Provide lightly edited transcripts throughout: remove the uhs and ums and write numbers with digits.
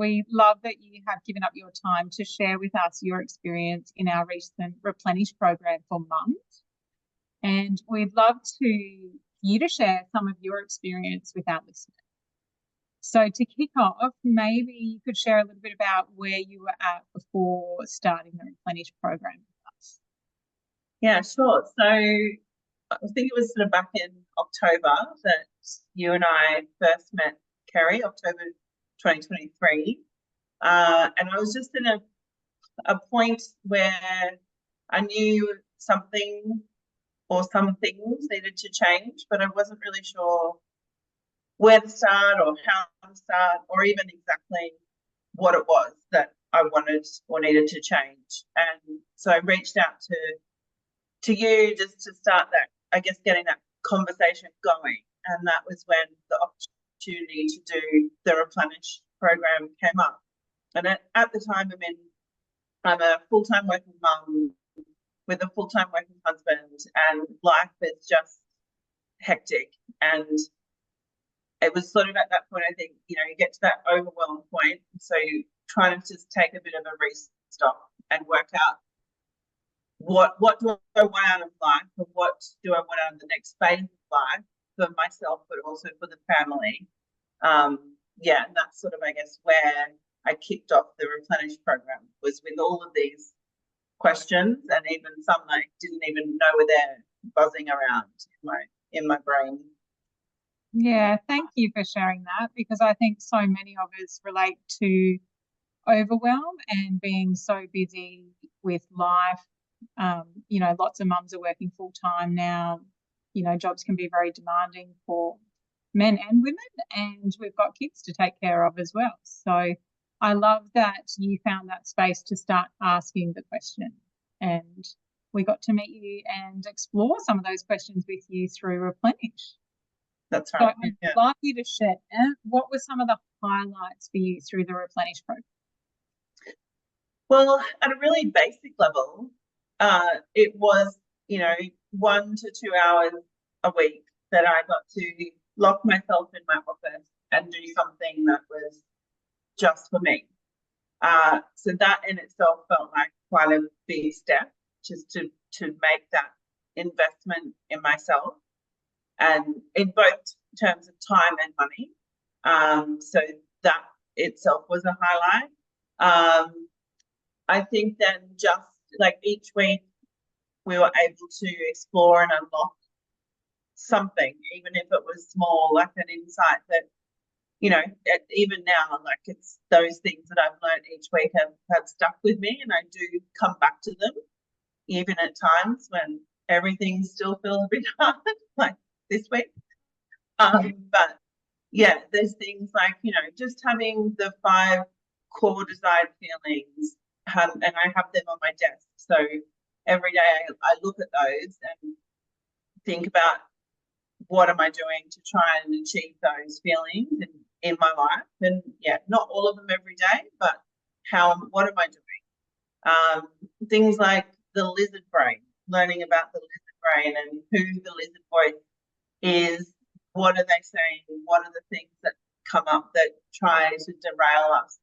We love that you have given up your time to share with us your experience in our recent Replenish program for mums. And we'd love you to share some of your experience with our listeners. So to kick off, maybe you could share a little bit about where you were at before starting the Replenish program with us. Yeah, sure. So I think it was sort of back in October that you and I first met, Kerry, October 2023. And I was just in a point where I knew something or some things needed to change, but I wasn't really sure where to start or how to start or even exactly what it was that I wanted or needed to change. And so I reached out to you just to start that, I guess, getting that conversation going. And that was when the opportunity to do the Replenish program came up. And at the time, I'm a full-time working mum with a full-time working husband, and life is just hectic. And it was sort of at that point, I think, you get to that overwhelmed point. So you try to just take a bit of a restock and work out what do I want out of life, and what do I want out of the next phase of life for myself, but also for the family. And that's sort of, I guess, where I kicked off the Replenish program, was with all of these questions, and even some I didn't even know were there, buzzing around in my brain. Yeah, thank you for sharing that, because I think so many of us relate to overwhelm and being so busy with life. Lots of mums are working full time now. Jobs can be very demanding for men and women, and we've got kids to take care of as well. So I love that you found that space to start asking the question, and we got to meet you and explore some of those questions with you through Replenish. That's right. So I'd like you to share what were some of the highlights for you through the Replenish program. Well, at a really basic level, it was, 1 to 2 hours a week that I got to lock myself in my office and do something that was just for me. So that in itself felt like quite a big step, just to make that investment in myself, and in both terms of time and money. So that itself was a highlight. I think then just like each week we were able to explore and unlock something, even if it was small, like an insight that, even now, like, it's those things that I've learned each week have stuck with me, and I do come back to them, even at times when everything still feels a bit hard, like this week. But yeah, there's things like, just having the 5 core desired feelings, and I have them on my desk. So every day I look at those and think about what am I doing to try and achieve those feelings in my life. And yeah, not all of them every day, but what am I doing? Things like the lizard brain, learning about the lizard brain and who the lizard voice is. What are they saying? What are the things that come up that try to derail us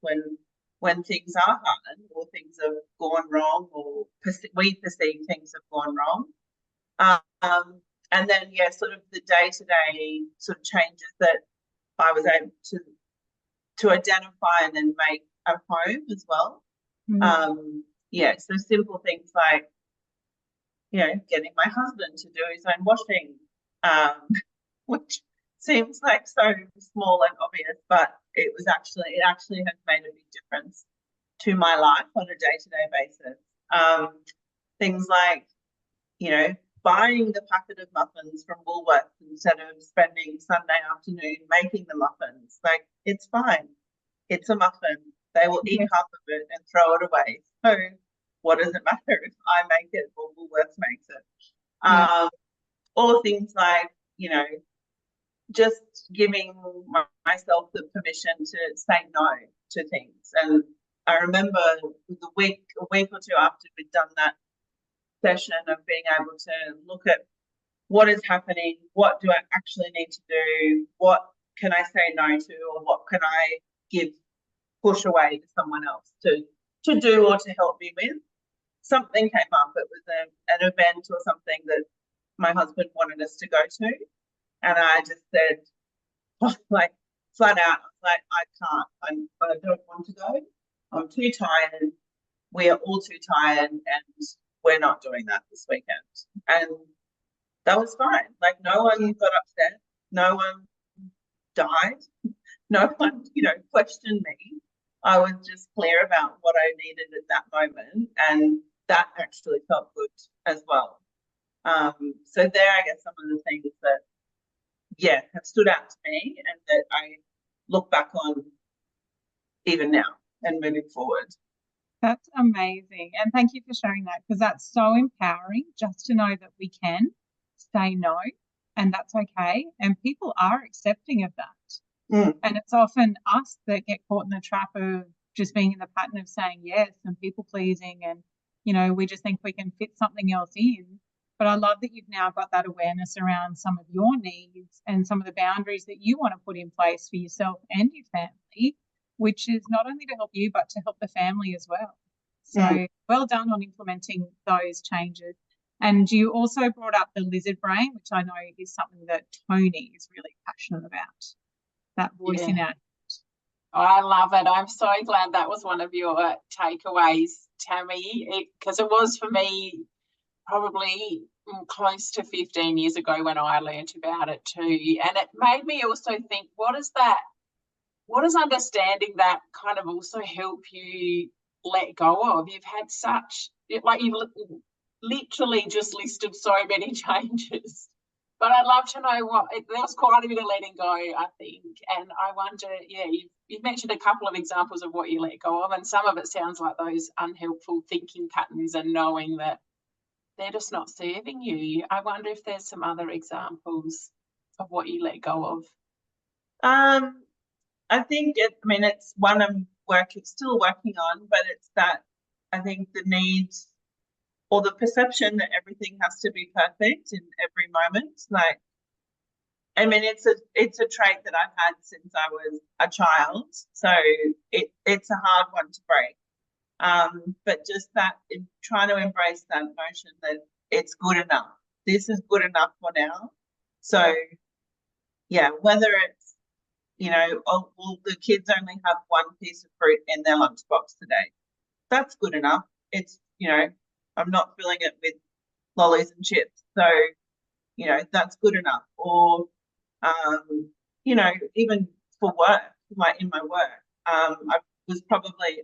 when things are hard, or things have gone wrong, or we perceive things have gone wrong? And then, sort of the day-to-day sort of changes that I was able to identify and then make at home as well. So simple things like, getting my husband to do his own washing, which seems like so small and obvious, but it actually has made a big difference to my life on a day-to-day basis. Things like, buying the packet of muffins from Woolworths instead of spending Sunday afternoon making the muffins. Like, it's fine. It's a muffin. They will eat half of it and throw it away. So what does it matter if I make it or Woolworths makes it? Or things like, just giving myself the permission to say no to things. And I remember a week or two after we'd done that session, of being able to look at what is happening, what do I actually need to do, what can I say no to, or what can I give push away to someone else to do or to help me with. Something came up. It was an event or something that my husband wanted us to go to, and I just said, like, flat out, I was like, I can't. I don't want to go. I'm too tired. We are all too tired, and we're not doing that this weekend. And that was fine. Like, no one got upset. No one died. No one, questioned me. I was just clear about what I needed at that moment, and that actually felt good as well. So there, I guess, some of the things that, have stood out to me and that I look back on even now and moving forward. That's amazing. And thank you for sharing that, because that's so empowering just to know that we can say no and that's okay. And people are accepting of that. And it's often us that get caught in the trap of just being in the pattern of saying yes and people pleasing, and, we just think we can fit something else in. But I love that you've now got that awareness around some of your needs and some of the boundaries that you want to put in place for yourself and your family, which is not only to help you, but to help the family as well. So well done on implementing those changes. And you also brought up the lizard brain, which I know is something that Tony is really passionate about, that voice in our. I love it. I'm so glad that was one of your takeaways, Tammy, because it was for me probably close to 15 years ago when I learnt about it too. And it made me also think, what does understanding that kind of also help you let go of? You've had such, like, you've literally just listed so many changes. But I'd love to know there was quite a bit of letting go, I think. And I wonder, you've mentioned a couple of examples of what you let go of, and some of it sounds like those unhelpful thinking patterns and knowing that they're just not serving you. I wonder if there's some other examples of what you let go of. I think it's one I'm still working on, but it's that, I think, the need or the perception that everything has to be perfect in every moment. Like, it's a trait that I've had since I was a child, so it's a hard one to break. But just that, trying to embrace that notion that it's good enough. This is good enough for now. So, whether it's, well, the kids only have one piece of fruit in their lunchbox today. That's good enough. It's, I'm not filling it with lollies and chips. So, that's good enough. Or, even for work, like in my work, I probably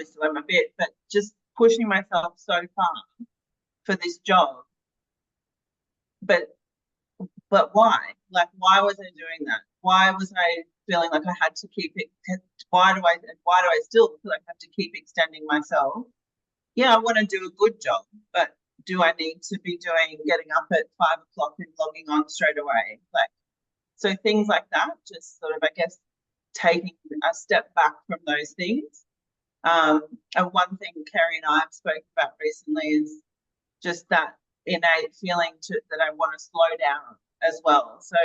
still am a bit, but just pushing myself so far for this job. But why? Like, why was I doing that? Why was I feeling like I had to keep it? Why do I still feel like I have to keep extending myself? Yeah, I want to do a good job, but do I need to be getting up at 5 o'clock and logging on straight away? Like, so things like that, just sort of, I guess, taking a step back from those things. And one thing Kerry and I have spoken about recently is just that innate feeling that I want to slow down as well. So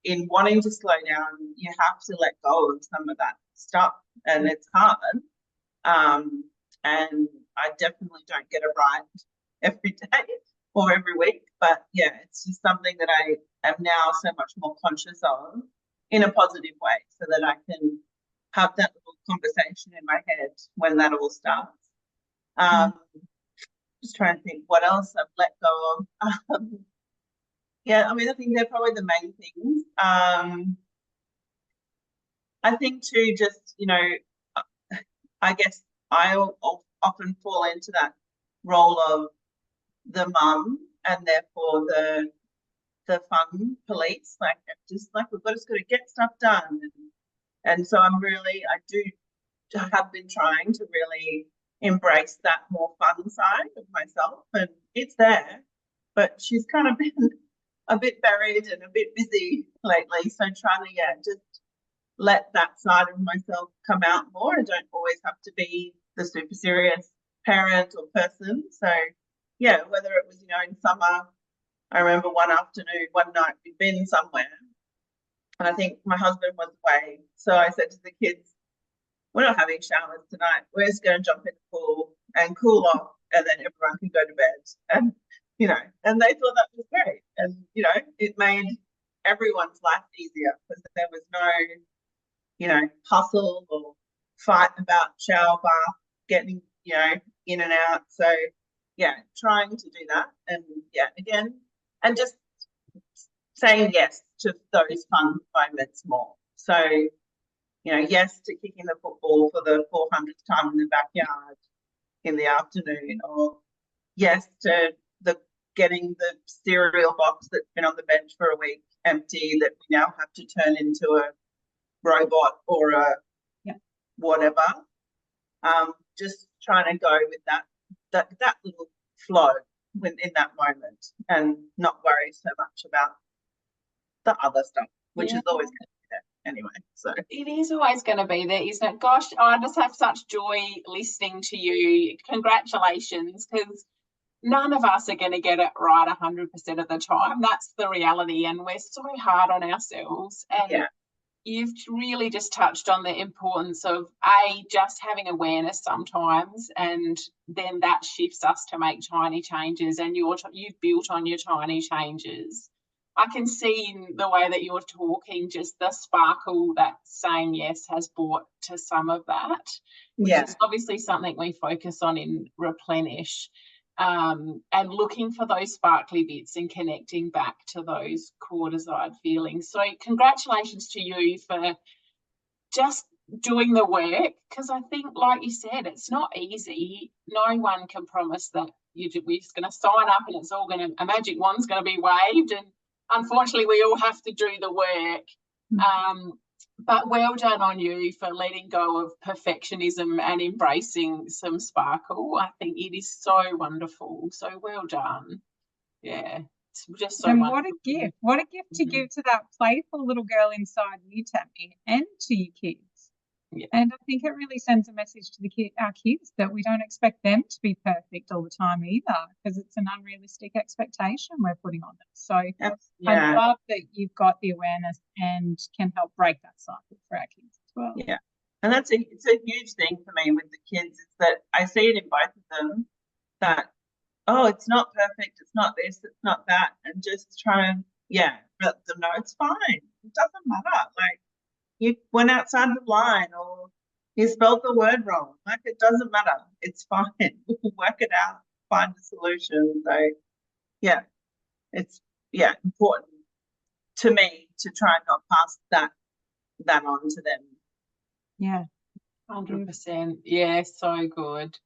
in wanting to slow down, you have to let go of some of that stuff, and it's hard. And I definitely don't get it right every day or every week, but it's just something that I am now so much more conscious of in a positive way, so that I can have that little conversation in my head when that all starts. Just trying to think what else I've let go of. I think they're probably the main things. I think too, just, I guess I'll often fall into that role of the mum and therefore the fun police. Like, just like, we've just got to get stuff done. And so I have been trying to really embrace that more fun side of myself, and it's there, but she's kind of been a bit buried and a bit busy lately. So trying to just let that side of myself come out more. I don't always have to be the super serious parent or person. So whether it was, in summer, I remember one night we'd been somewhere, and I think my husband was away. So I said to the kids, we're not having showers tonight. We're just going to jump in the pool and cool off, and then everyone can go to bed. And, you know, and they thought that was great. And, you know, it made everyone's life easier because there was no, you know, hustle or fight about shower bath, getting, you know, in and out. So, yeah, trying to do that. And, yeah, again, and just saying yes to those fun moments more. So, you know, yes to kicking the football for the 400th time in the backyard in the afternoon, or yes to the getting the cereal box that's been on the bench for a week empty that we now have to turn into a robot or a whatever. Just trying to go with that little flow in that moment and not worry so much about the other stuff, which is always going to be there anyway. So it is always going to be there, isn't it? Gosh, I just have such joy listening to you. Congratulations, because none of us are going to get it right 100% of the time. That's the reality, and we're so hard on ourselves. And you've really just touched on the importance of just having awareness sometimes, and then that shifts us to make tiny changes. And you've built on your tiny changes. I can see in the way that you're talking, just the sparkle that saying yes has brought to some of that, which is obviously something we focus on in Replenish, and looking for those sparkly bits and connecting back to those core desired feelings. So congratulations to you for just doing the work, because I think, like you said, it's not easy. No one can promise that we're just going to sign up and it's all going to, a magic wand's going to be waved, and unfortunately, we all have to do the work. But well done on you for letting go of perfectionism and embracing some sparkle. I think it is so wonderful. So well done. Yeah, it's just so wonderful. What a gift. What a gift to give to that playful little girl inside you, Tammy, and to your kids. Yeah. And I think it really sends a message to our kids that we don't expect them to be perfect all the time either, because it's an unrealistic expectation we're putting on them. So I love that you've got the awareness and can help break that cycle for our kids as well. Yeah, and it's a huge thing for me with the kids, is that I see it in both of them that, oh, it's not perfect, it's not this, it's not that, and just try and let them know it's fine. It doesn't matter. Like, you went outside the line, or you spelled the word wrong. Like, it doesn't matter. It's fine. We'll work it out, find a solution. So, yeah, it's important to me to try and not pass that on to them. Yeah, 100%. Yeah, so good.